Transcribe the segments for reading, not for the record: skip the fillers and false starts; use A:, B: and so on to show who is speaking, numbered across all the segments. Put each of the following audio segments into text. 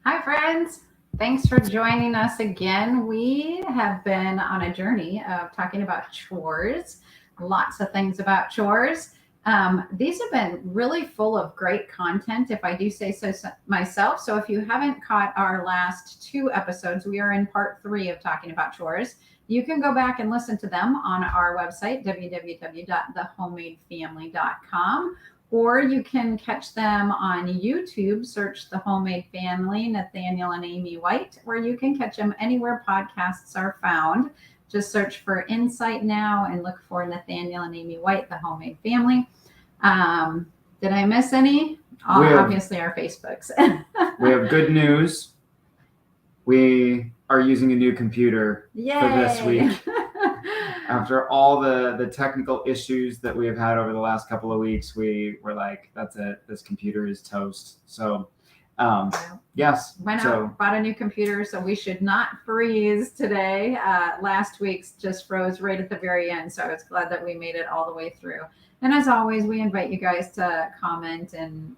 A: Hi, friends. Thanks for joining us again. We have been on a journey of talking about chores, lots of things about chores. These have been really full of great content, if I do say so myself. So, if you haven't caught our last two episodes, we are in part three of talking about chores. You can go back and listen to them on our website, www.thehomemadefamily.com, or you can catch them on YouTube. Search The Homemade Family, Nathaniel and Amy White, or you can catch them anywhere podcasts are found. Just search for Insight Now and look for Nathaniel and Amy White, The Homemade Family. Did I miss any? Obviously, our Facebooks.
B: We have good news. We are using a new computer for this week. After all the technical issues that we have had over the last couple of weeks, we were like, that's it. This computer is toast. So, yes.
A: Went out, bought a new computer, so we should not freeze today. Last week's just froze right at the very end, so I was glad that we made it all the way through. And as always, we invite you guys to comment and,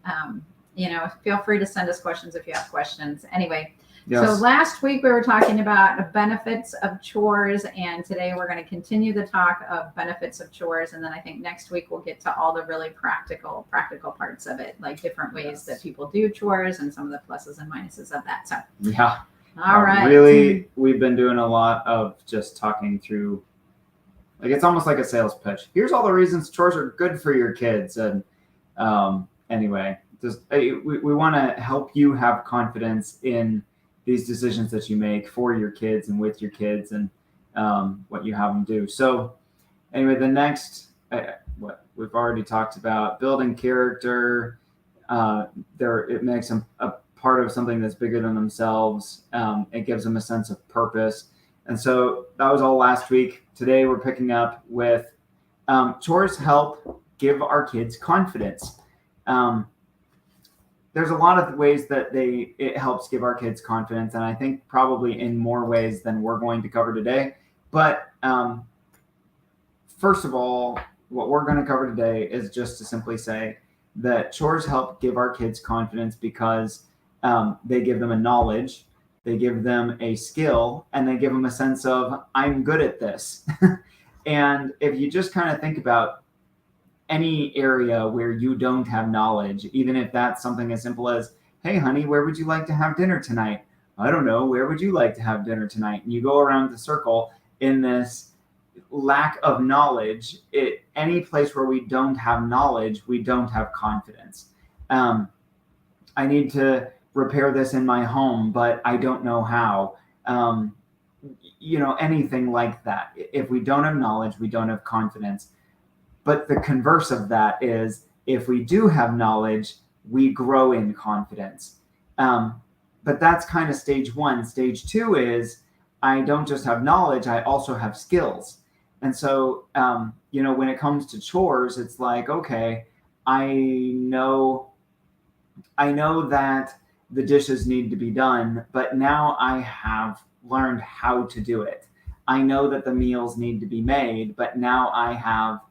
A: feel free to send us questions if you have questions. Anyway. Yes. So last week we were talking about the benefits of chores, and today we're going to continue the talk of benefits of chores. And then I think next week we'll get to all the really practical parts of it, like different ways that people do chores and some of the pluses and minuses of that. So
B: yeah,
A: all right.
B: Really, we've been doing a lot of just talking through, like it's almost like a sales pitch. Here's all the reasons chores are good for your kids, and anyway, we want to help you have confidence in these decisions that you make for your kids and with your kids, and what you have them do. So anyway, the next, what we've already talked about, building character, it makes them a part of something that's bigger than themselves. It gives them a sense of purpose. And so that was all last week. Today we're picking up with chores help give our kids confidence. There's a lot of ways that it helps give our kids confidence, and I think probably in more ways than we're going to cover today. But first of all, what we're going to cover today is just to simply say that chores help give our kids confidence because they give them a knowledge, they give them a skill, and they give them a sense of, I'm good at this. And if you just kind of think about any area where you don't have knowledge, even if that's something as simple as, hey, honey, where would you like to have dinner tonight? I don't know. Where would you like to have dinner tonight? And you go around the circle in this lack of knowledge. Any place where we don't have knowledge, we don't have confidence. I need to repair this in my home, but I don't know how. Anything like that. If we don't have knowledge, we don't have confidence. But the converse of that is, if we do have knowledge, we grow in confidence. But that's kind of stage one. Stage two is, I don't just have knowledge, I also have skills. And so, when it comes to chores, it's like, okay, I know that the dishes need to be done, but now I have learned how to do it. I know that the meals need to be made, but now I have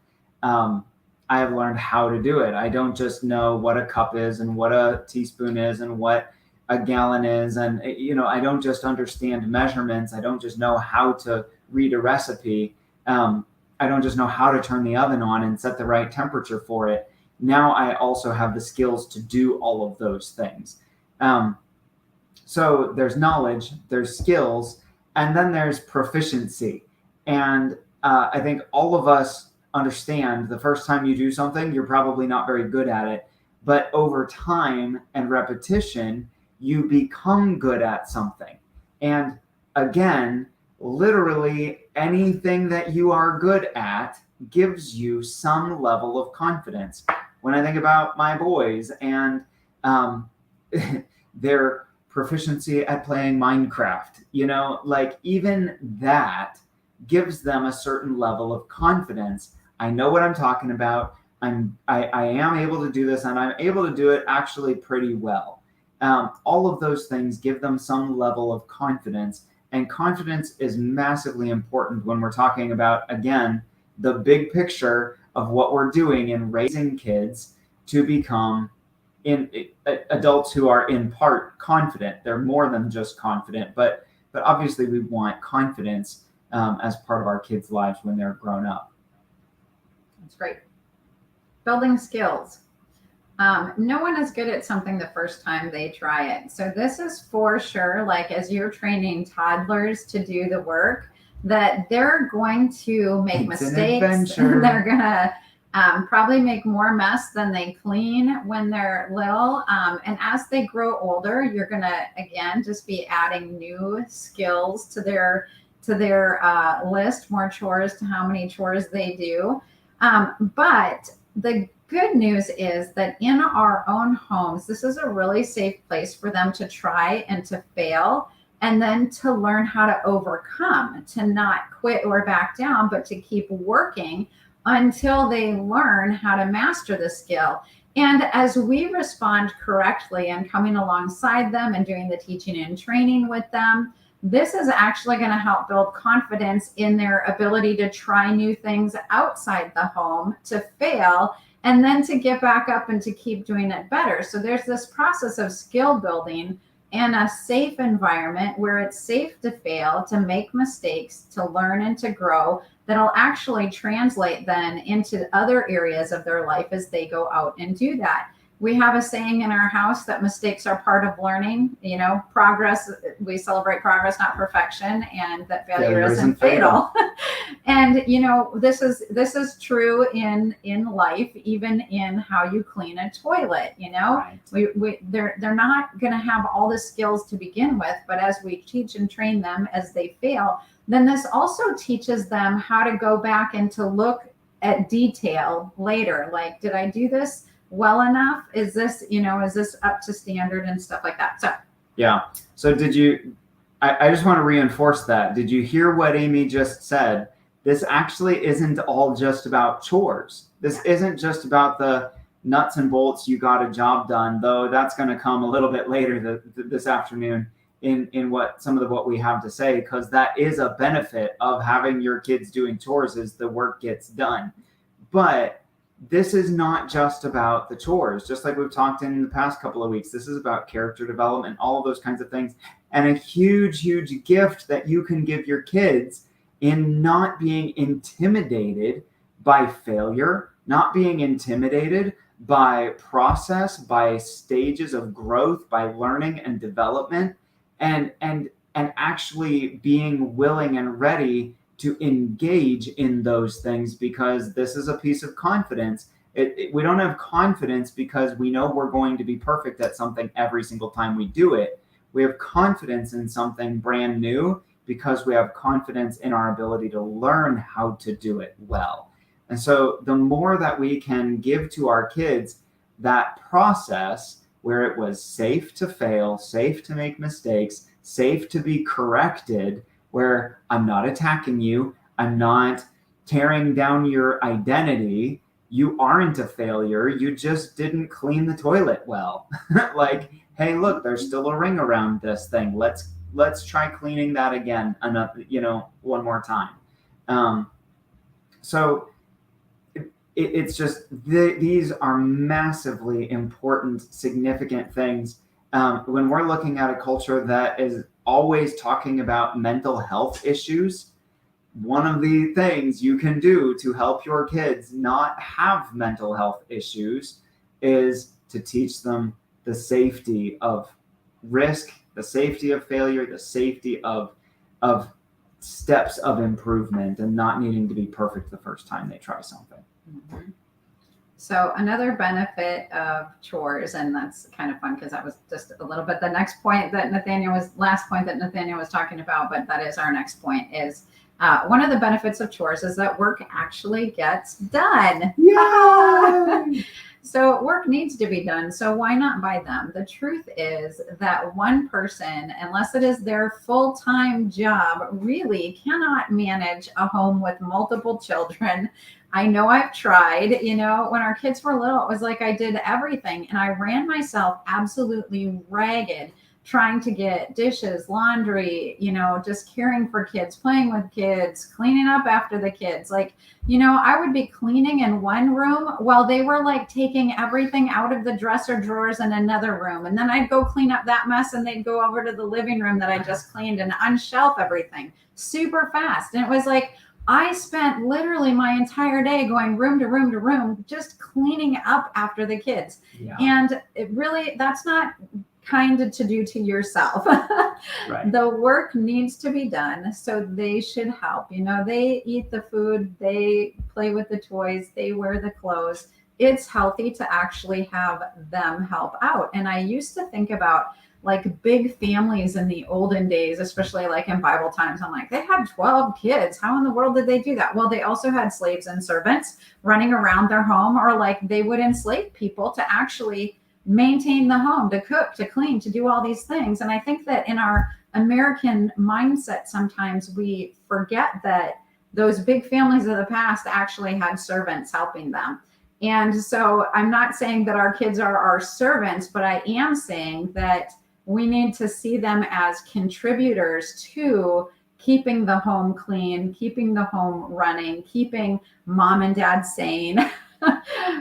B: learned how to do it. I don't just know what a cup is and what a teaspoon is and what a gallon is. And, I don't just understand measurements. I don't just know how to read a recipe. I don't just know how to turn the oven on and set the right temperature for it. Now I also have the skills to do all of those things. So there's knowledge, there's skills, and then there's proficiency. And I think all of us understand the first time you do something, you're probably not very good at it. But over time and repetition, you become good at something. And again, literally anything that you are good at gives you some level of confidence. When I think about my boys and their proficiency at playing Minecraft, even that gives them a certain level of confidence. I know what I'm talking about. I am able to do this, and I'm able to do it actually pretty well. All of those things give them some level of confidence, and confidence is massively important when we're talking about, again, the big picture of what we're doing in raising kids to become adults who are in part confident. They're more than just confident, but obviously we want confidence as part of our kids' lives when they're grown up.
A: That's great. Building skills. No one is good at something the first time they try it. So this is for sure, like as you're training toddlers to do the work, that they're going to make mistakes. They're going to probably make more mess than they clean when they're little. And as they grow older, you're going to, again, just be adding new skills to their list, more chores to how many chores they do. But the good news is that in our own homes, this is a really safe place for them to try and to fail, and then to learn how to overcome, to not quit or back down, but to keep working until they learn how to master the skill. And as we respond correctly and coming alongside them and doing the teaching and training with them, this is actually going to help build confidence in their ability to try new things outside the home, to fail, and then to get back up and to keep doing it better. So there's this process of skill building and a safe environment where it's safe to fail, to make mistakes, to learn and to grow, that'll actually translate then into other areas of their life as they go out and do that. We have a saying in our house that mistakes are part of learning. Progress, we celebrate progress, not perfection, and that failure isn't fatal. And this is true in life, even in how you clean a toilet.
B: Right.
A: They're not going to have all the skills to begin with, but as we teach and train them as they fail, then this also teaches them how to go back and to look at detail later. Like, did I do this well enough? Is this up to standard and stuff like that? So
B: yeah. So I just want to reinforce that. Did you hear what Amy just said? This actually isn't all just about chores. This isn't just about the nuts and bolts, you got a job done, though that's going to come a little bit later this afternoon in what we have to say, because that is a benefit of having your kids doing chores, is the work gets done. But this is not just about the chores. Just like we've talked in the past couple of weeks, this is about character development, all of those kinds of things, and a huge, huge gift that you can give your kids in not being intimidated by failure, not being intimidated by process, by stages of growth, by learning and development, and actually being willing and ready to engage in those things, because this is a piece of confidence. We don't have confidence because we know we're going to be perfect at something every single time we do it. We have confidence in something brand new because we have confidence in our ability to learn how to do it well. And so the more that we can give to our kids that process where it was safe to fail, safe to make mistakes, safe to be corrected, where I'm not attacking you, I'm not tearing down your identity, you aren't a failure, you just didn't clean the toilet well. Like, hey, look, there's still a ring around this thing. Let's try cleaning that again, one more time. So it's just these are massively important, significant things. When we're looking at a culture that is always talking about mental health issues, one of the things you can do to help your kids not have mental health issues is to teach them the safety of risk, the safety of failure, the safety of steps of improvement, and not needing to be perfect the first time they try something.
A: Mm-hmm. So another benefit of chores, and that's kind of fun because that was just a little bit the last point that Nathaniel was talking about, but that is our next point, is one of the benefits of chores is that work actually gets done.
B: Yay!
A: So work needs to be done. So why not by them? The truth is that one person, unless it is their full-time job, really cannot manage a home with multiple children. I know I've tried, when our kids were little, it was like I did everything and I ran myself absolutely ragged trying to get dishes, laundry, just caring for kids, playing with kids, cleaning up after the kids. Like, I would be cleaning in one room while they were like taking everything out of the dresser drawers in another room. And then I'd go clean up that mess and they'd go over to the living room that I just cleaned and unshelf everything super fast. And it was like, I spent literally my entire day going room to room to room, just cleaning up after the kids.
B: Yeah.
A: And it really, that's not kind to do to yourself.
B: Right.
A: The work needs to be done. So they should help. They eat the food, they play with the toys, they wear the clothes. It's healthy to actually have them help out. And I used to think about like big families in the olden days, especially like in Bible times. I'm like, they had 12 kids. How in the world did they do that? Well, they also had slaves and servants running around their home, or like they would enslave people to actually maintain the home, to cook, to clean, to do all these things. And I think that in our American mindset, sometimes we forget that those big families of the past actually had servants helping them. And so I'm not saying that our kids are our servants, but I am saying that we need to see them as contributors to keeping the home clean, keeping the home running, keeping mom and dad sane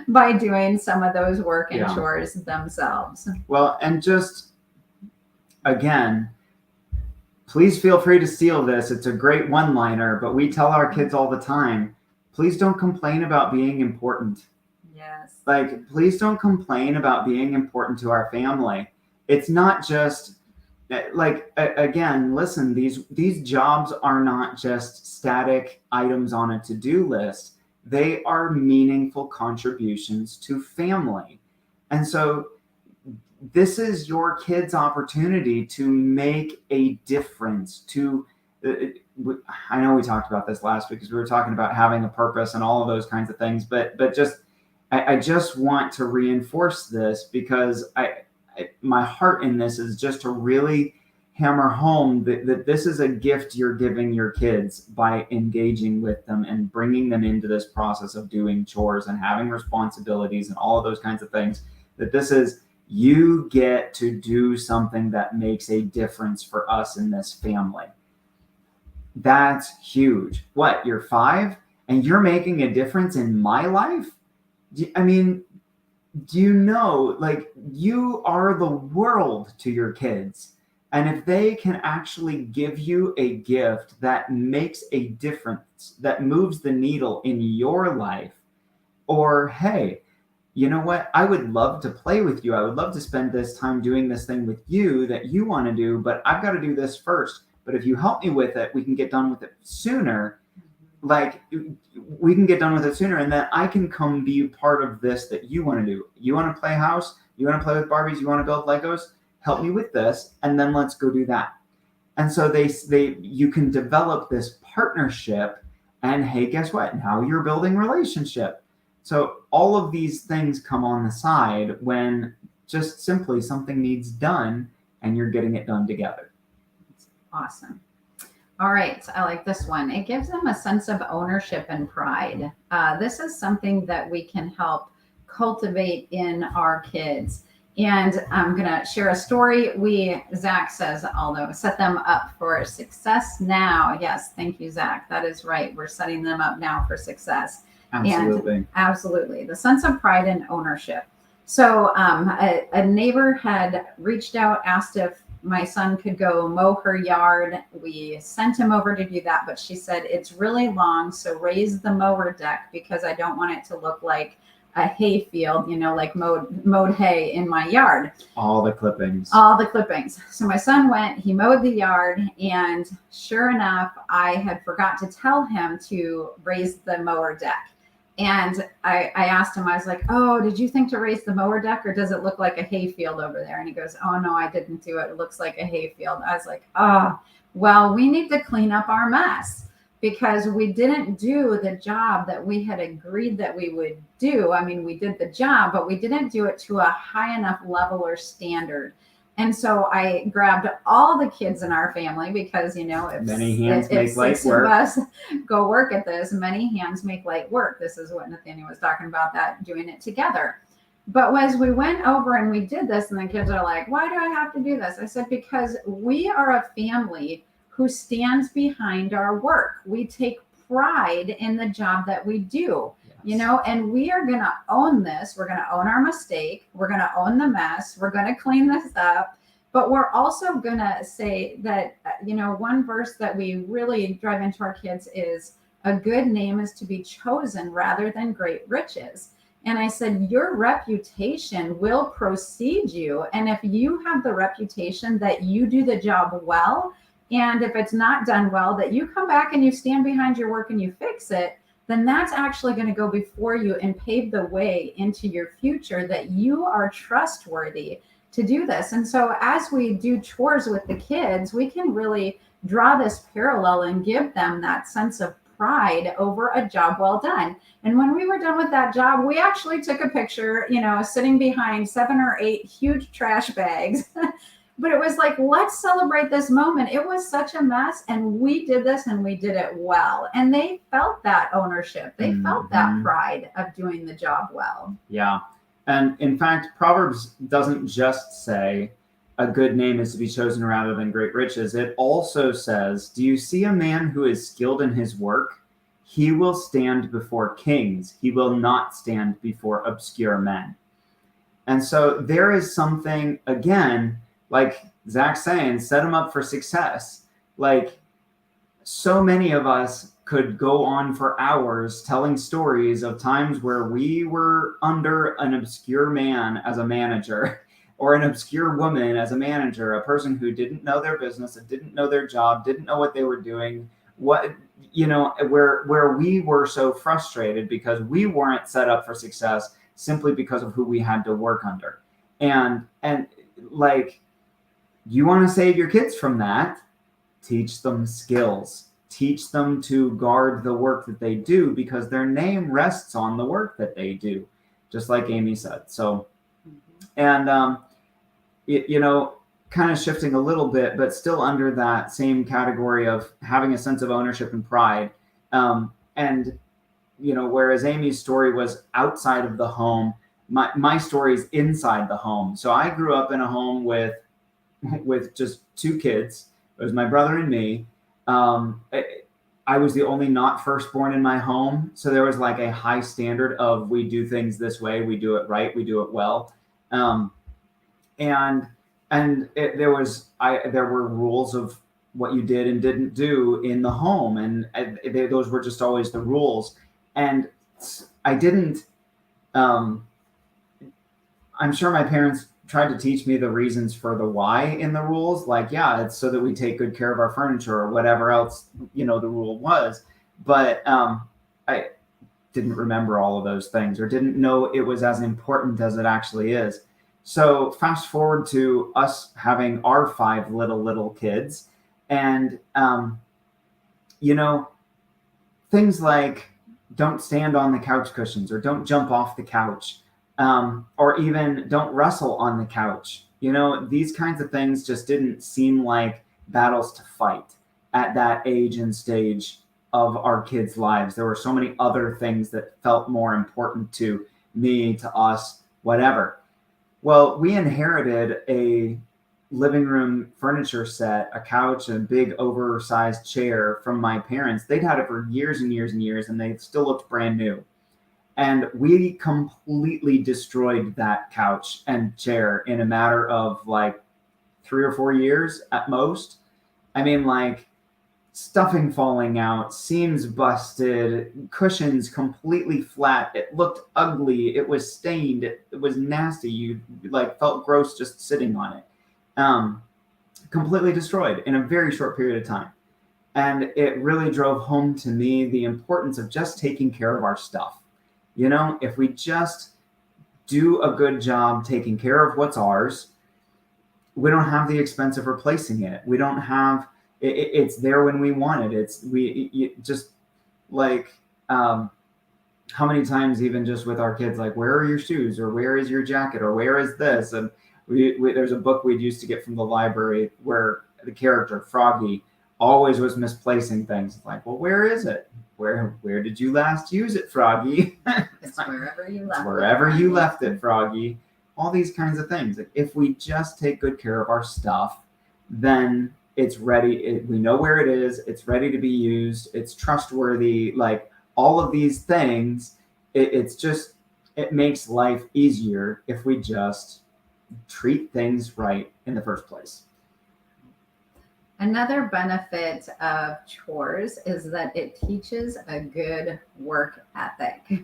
A: by doing some of those work and chores themselves.
B: Well, and just, again, please feel free to steal this. It's a great one-liner, but we tell our kids all the time, please don't complain about being important.
A: Yes.
B: Like, please don't complain about being important to our family. It's not just like, again, listen, these jobs are not just static items on a to-do list. They are meaningful contributions to family. And so this is your kid's opportunity to make a difference. I know we talked about this last week because we were talking about having a purpose and all of those kinds of things, but I just want to reinforce this because my heart in this is just to really hammer home that this is a gift you're giving your kids by engaging with them and bringing them into this process of doing chores and having responsibilities and all of those kinds of things. That this is, you get to do something that makes a difference for us in this family. That's huge. What, you're 5 and you're making a difference in my life? I mean, do you know, like, you are the world to your kids. And if they can actually give you a gift that makes a difference, that moves the needle in your life, or, hey, you know what? I would love to play with you. I would love to spend this time doing this thing with you that you want to do, but I've got to do this first. But if you help me with it, we can get done with it sooner. Like, we can get done with it sooner, and then I can come be part of this that you want to do. You want to play house? You want to play with Barbies? You want to build Legos? Help me with this, and then let's go do that. And so you can develop this partnership, and hey, guess what? Now you're building relationship. So all of these things come on the side when just simply something needs done, and you're getting it done together.
A: Awesome. All right. I like this one. It gives them a sense of ownership and pride. This is something that we can help cultivate in our kids. And I'm going to share a story. Zach says, although set them up for success now. Yes. Thank you, Zach. That is right. We're setting them up now for success.
B: Absolutely.
A: Absolutely. The sense of pride and ownership. So a neighbor had reached out, asked if my son could go mow her yard. We sent him over to do that, but she said, it's really long, so raise the mower deck because I don't want it to look like a hay field, like mowed hay in my yard.
B: All the clippings.
A: So my son went, he mowed the yard, and sure enough, I had forgot to tell him to raise the mower deck. And I asked him, I was like, oh, did you think to raise the mower deck, or does it look like a hay field over there? And he goes, oh, no, I didn't do it. It looks like a hay field. I was like, well, we need to clean up our mess because we didn't do the job that we had agreed that we would do. I mean, we did the job, but we didn't do it to a high enough level or standard. And so I grabbed all the kids in our family because, if
B: many hands make light
A: work. Of us go work at this, many hands make light work. This is what Nathaniel was talking about, that doing it together. But as we went over and we did this, and the kids are like, why do I have to do this? I said, because we are a family who stands behind our work. We take pride in the job that we do, and we are going to own this. We're going to own our mistake. We're going to own the mess. We're going to clean this up. But we're also going to say that, one verse that we really drive into our kids is a good name is to be chosen rather than great riches. And I said, your reputation will precede you. And if you have the reputation that you do the job well, and if it's not done well, that you come back and you stand behind your work and you fix it, then that's actually going to go before you and pave the way into your future that you are trustworthy to do this. And so as we do chores with the kids, we can really draw this parallel and give them that sense of pride over a job well done. And when we were done with that job, we actually took a picture, sitting behind 7 or 8 huge trash bags. But it was like, let's celebrate this moment. It was such a mess, and we did this and we did it well. And they felt that ownership. They felt that pride of doing the job well.
B: Yeah. And in fact, Proverbs doesn't just say a good name is to be chosen rather than great riches. It also says, do you see a man who is skilled in his work? He will stand before kings. He will not stand before obscure men. And so there is something, again, like Zach's saying, set them up for success. Like, so many of us could go on for hours telling stories of times where we were under an obscure man as a manager, or an obscure woman as a manager, a person who didn't know their business and didn't know their job, didn't know what they were doing, where we were so frustrated because we weren't set up for success simply because of who we had to work under. And like, you want to save your kids from that, teach them skills, teach them to guard the work that they do, because their name rests on the work that they do, just like Amy said. So, and, kind of shifting a little bit, but still under that same category of having a sense of ownership and pride. Whereas Amy's story was outside of the home, my story is inside the home. So I grew up in a home with just 2 kids. It was my brother and me. I was the only not firstborn in my home. So there was like a high standard of, we do things this way, we do it right, we do it well. There were rules of what you did and didn't do in the home. And those were just always the rules. And I didn't, I'm sure my parents tried to teach me the reasons for the why in the rules. Like, yeah, it's so that we take good care of our furniture or whatever else, the rule was. But I didn't remember all of those things, or didn't know it was as important as it actually is. So fast forward to us having our 5 little kids, and, things like don't stand on the couch cushions, or don't jump off the couch, or even don't wrestle on the couch. These kinds of things just didn't seem like battles to fight at that age and stage of our kids' lives. There were so many other things that felt more important to me, to us, whatever. Well, we inherited a living room furniture set, a couch, a big oversized chair from my parents. They'd had it for years and years and years, and they still looked brand new. And we completely destroyed that couch and chair in a matter of like 3 or 4 years at most. I mean, like, stuffing falling out, seams busted, cushions completely flat. It looked ugly. It was stained. It was nasty. You felt gross just sitting on it. Completely destroyed in a very short period of time. And it really drove home to me the importance of just taking care of our stuff. If we just do a good job taking care of what's ours, we don't have the expense of replacing it. We don't have it's there when we want it. How many times, even just with our kids, like, where are your shoes, or where is your jacket, or where is this? And there's a book we'd used to get from the library where the character Froggy always was misplacing things. Like, well, where is it? Where did you last use it, Froggy?
A: It's wherever you left
B: Wherever you left it, Froggy. All these kinds of things. Like, if we just take good care of our stuff, then it's ready. We know where it is. It's ready to be used. It's trustworthy. Like, all of these things, it makes life easier if we just treat things right in the first place.
A: Another benefit of chores is that it teaches a good work ethic.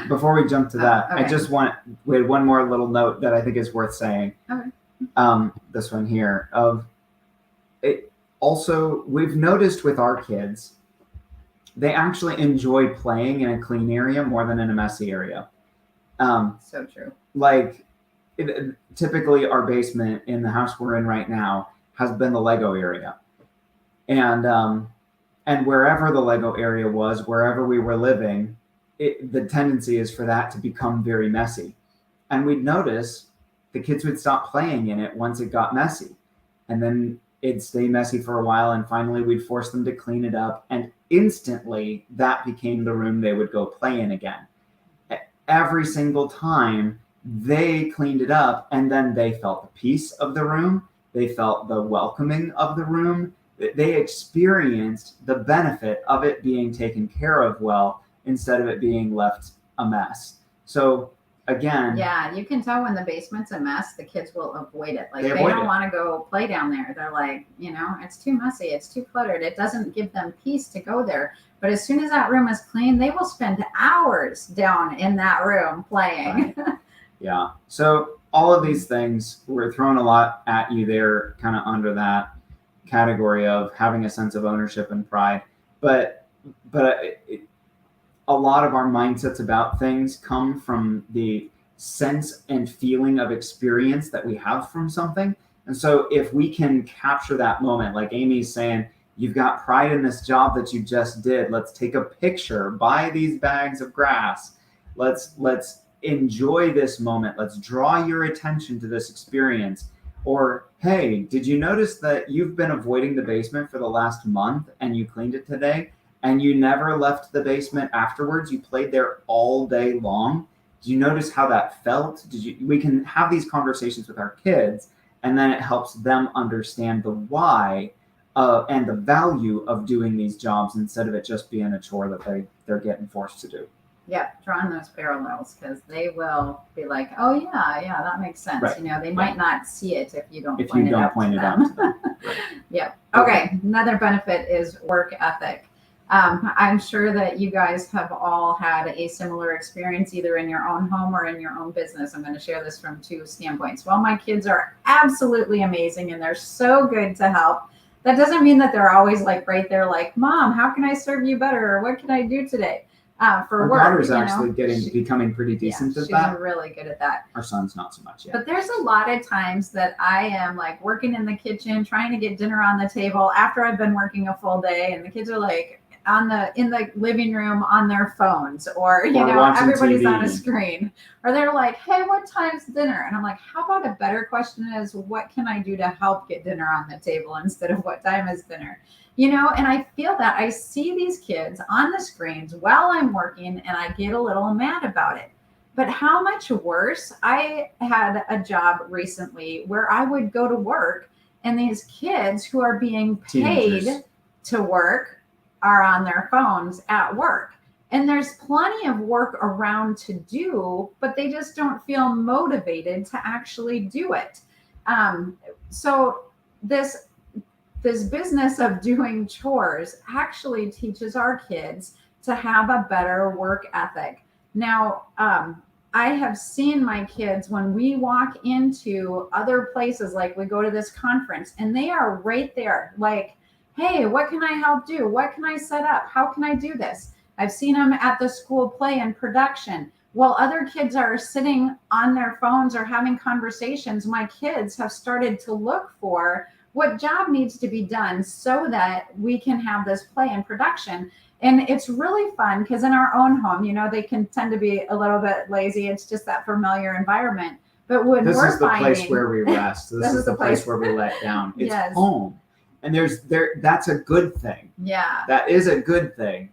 B: Before we jump to that,
A: Okay.
B: we had one more little note that I think is worth saying.
A: Okay.
B: This one here of it. Also, we've noticed with our kids, they actually enjoy playing in a clean area more than in a messy area.
A: So true.
B: Like, typically our basement in the house we're in right now has been the Lego area, and wherever the Lego area was, wherever we were living, the tendency is for that to become very messy. And we'd notice the kids would stop playing in it once it got messy, and then it'd stay messy for a while, and finally we'd force them to clean it up, and instantly that became the room they would go play in again. Every single time they cleaned it up, and then they felt the peace of the room. They felt the welcoming of the room. They experienced the benefit of it being taken care of well instead of it being left a mess. So again,
A: yeah, you can tell when the basement's a mess, the kids will avoid it. Like,
B: They
A: they
B: avoid
A: don't
B: it.
A: want to go play down there. They're like, it's too messy, it's too cluttered. It doesn't give them peace to go there. But as soon as that room is clean, they will spend hours down in that room playing.
B: Right. Yeah. So all of these things, we're throwing a lot at you there, kind of under that category of having a sense of ownership and pride. But a lot of our mindsets about things come from the sense and feeling of experience that we have from something. And so if we can capture that moment, like Amy's saying, you've got pride in this job that you just did. Let's take a picture, buy these bags of grass. Let's enjoy this moment. Let's draw your attention to this experience. Or, hey, did you notice that you've been avoiding the basement for the last month and you cleaned it today and you never left the basement afterwards? You played there all day long. Do you notice how that felt? We can have these conversations with our kids, and then it helps them understand the why and the value of doing these jobs instead of it just being a chore that they're getting forced to do.
A: Yep, drawing those parallels, because they will be like, oh yeah, that makes sense.
B: Right.
A: They might not see it if you don't
B: If
A: point
B: you
A: it
B: don't
A: out
B: point
A: to
B: it
A: them.
B: out to them. Right.
A: Yep. Okay. Another benefit is work ethic. I'm sure that you guys have all had a similar experience either in your own home or in your own business. I'm going to share this from two standpoints. While my kids are absolutely amazing and they're so good to help, that doesn't mean that they're always like right there like, Mom, how can I serve you better? Or what can I do today? For
B: Our
A: work,
B: daughter's actually becoming pretty decent at that.
A: She's really good at that.
B: Our son's not so much yet.
A: But there's a lot of times that I am like working in the kitchen, trying to get dinner on the table after I've been working a full day, and the kids are like in the living room on their phones, or everybody's
B: TV.
A: on a screen, or they're like, hey, what time's dinner? And I'm like, how about a better question is, what can I do to help get dinner on the table instead of what time is dinner? And I feel that I see these kids on the screens while I'm working, and I get a little mad about it. But how much worse? I had a job recently where I would go to work, and these kids who are being paid
B: Teenagers.
A: to work are on their phones at work. And there's plenty of work around to do, but they just don't feel motivated to actually do it. So this business of doing chores actually teaches our kids to have a better work ethic. Now, I have seen my kids when we walk into other places, like we go to this conference, and they are right there, like, hey, what can I help do? What can I set up? How can I do this? I've seen them at the school play and production. While other kids are sitting on their phones or having conversations, my kids have started to look for what job needs to be done so that we can have this play and production. And it's really fun because in our own home, they can tend to be a little bit lazy. It's just that familiar environment. But when
B: this
A: we're
B: is the
A: finding,
B: place where we rest. This is the place where we let down. It's
A: Yes.
B: home. And that's a good thing.
A: Yeah.
B: That is a good thing.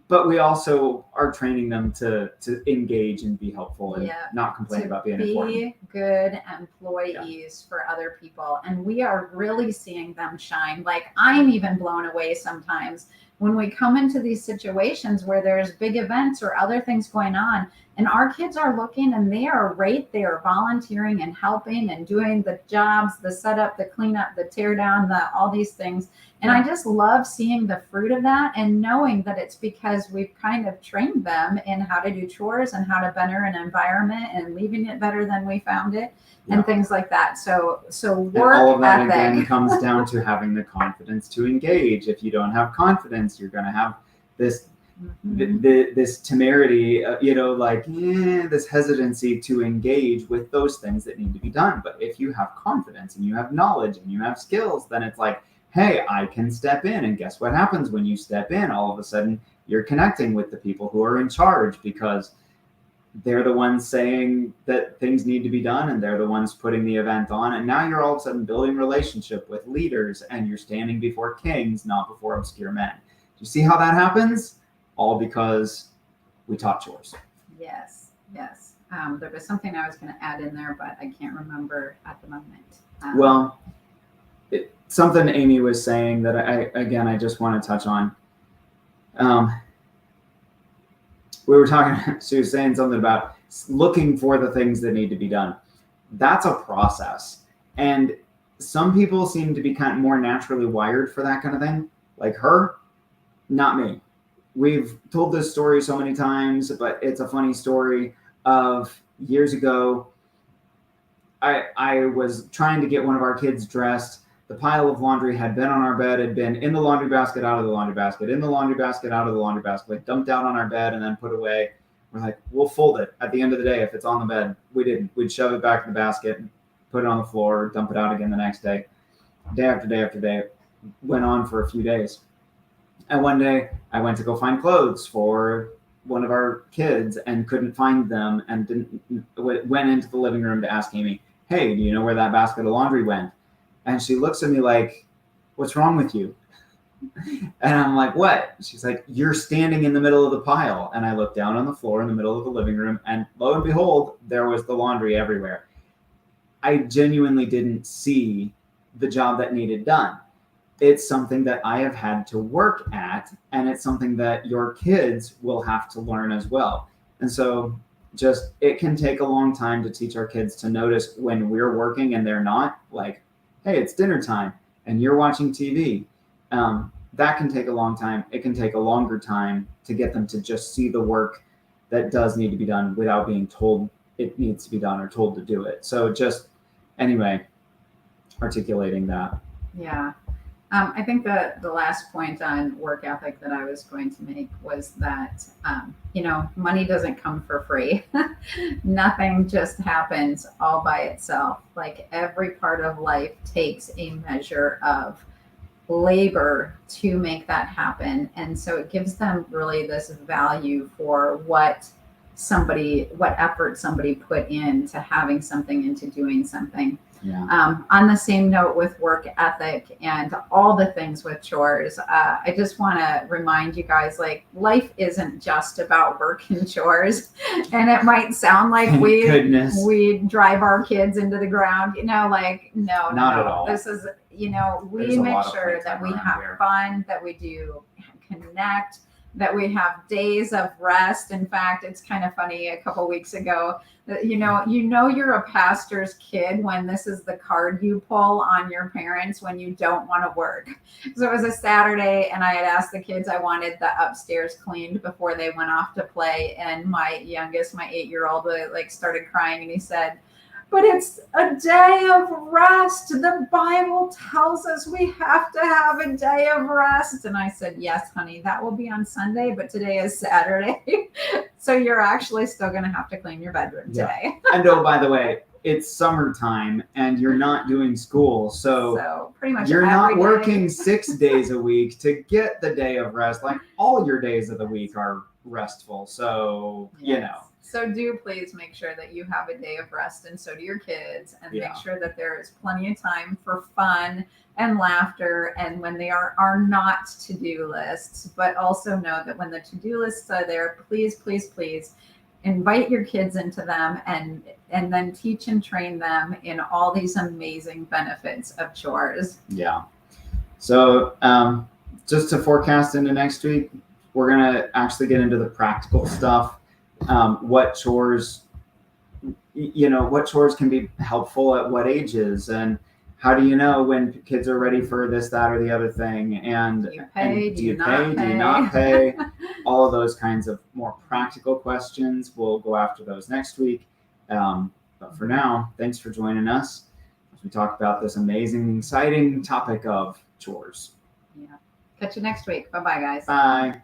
B: But we also are training them to engage and be helpful and not complain about being important.
A: Be good employees for other people. And we are really seeing them shine. Like, I'm even blown away sometimes when we come into these situations where there's big events or other things going on, and our kids are looking and they are right there volunteering and helping and doing the jobs, the setup, the cleanup, the tear down, all these things. And I just love seeing the fruit of that and knowing that it's because we've kind of trained them in how to do chores and how to better an environment and leaving it better than we found it and things like that. So work
B: and all of that
A: ethic
B: again comes down to having the confidence to engage. If you don't have confidence, you're going to have this this temerity, this hesitancy to engage with those things that need to be done. But if you have confidence and you have knowledge and you have skills, then it's like, hey, I can step in. And guess what happens when you step in? All of a sudden, you're connecting with the people who are in charge because they're the ones saying that things need to be done and they're the ones putting the event on. And now you're all of a sudden building relationship with leaders and you're standing before kings, not before obscure men. Do you see how that happens? All because we taught chores.
A: Yes. There was something I was going to add in there, but I can't remember at the moment.
B: Something Amy was saying that I just want to touch on. We were talking, she was saying something about looking for the things that need to be done. That's a process. And some people seem to be kind of more naturally wired for that kind of thing. Like her, not me. We've told this story so many times, but it's a funny story of years ago. I was trying to get one of our kids dressed. The pile of laundry had been on our bed, had been in the laundry basket, out of the laundry basket, in the laundry basket, out of the laundry basket, dumped out on our bed and then put away. We're like, we'll fold it at the end of the day if it's on the bed. We didn't. We'd shove it back in the basket, put it on the floor, dump it out again the next day. Day after day after day. Went on for a few days. And one day I went to go find clothes for one of our kids and couldn't find them and went into the living room to ask Amy, hey, do you know where that basket of laundry went? And she looks at me like, what's wrong with you? And I'm like, what? She's like, you're standing in the middle of the pile. And I looked down on the floor in the middle of the living room and lo and behold, there was the laundry everywhere. I genuinely didn't see the job that needed done. It's something that I have had to work at, and it's something that your kids will have to learn as well. And so it can take a long time to teach our kids to notice when we're working and they're not, like, hey, it's dinner time and you're watching TV. That can take a long time. It can take a longer time to get them to just see the work that does need to be done without being told it needs to be done or told to do it. So anyway, articulating that.
A: Yeah. I think the last point on work ethic that I was going to make was that, money doesn't come for free. Nothing just happens all by itself. Like, every part of life takes a measure of labor to make that happen. And so it gives them really this value for what effort somebody put into having something, into doing something.
B: Yeah.
A: On the same note with work ethic and all the things with chores, I just want to remind you guys, like, life isn't just about work and chores. And it might sound like we drive our kids into the ground, no, not
B: at all.
A: This is, we make sure that we have fun, that we do connect, that we have days of rest. In fact, it's kind of funny, a couple weeks ago, you're a pastor's kid when this is the card you pull on your parents when you don't want to work. So it was a Saturday and I had asked the kids, I wanted the upstairs cleaned before they went off to play. And my youngest, my 8-year-old, started crying and he said, but it's a day of rest. The Bible tells us we have to have a day of rest. And I said, yes, honey, that will be on Sunday, but today is Saturday. So you're actually still going to have to clean your bedroom today.
B: And by the way, it's summertime and you're not doing school. So
A: pretty much
B: you're not working 6 days a week to get the day of rest. Like, all your days of the week are restful. So,
A: So do please make sure that you have a day of rest, and so do your kids, and
B: Yeah.
A: make sure that there is plenty of time for fun and laughter, and when they are not to-do lists. But also know that when the to-do lists are there, please, please, please invite your kids into them, and then teach and train them in all these amazing benefits of chores.
B: Yeah. So just to forecast into next week, we're going to actually get into the practical stuff. What chores can be helpful at what ages, and how do you know when kids are ready for this, that, or the other thing? And
A: Do you pay?
B: and
A: Do you not pay?
B: Do you not pay? All of those kinds of more practical questions. We'll go after those next week. But for now, thanks for joining us as we talk about this amazing, exciting topic of chores.
A: Yeah. Catch you next week. Bye-bye, guys.
B: Bye.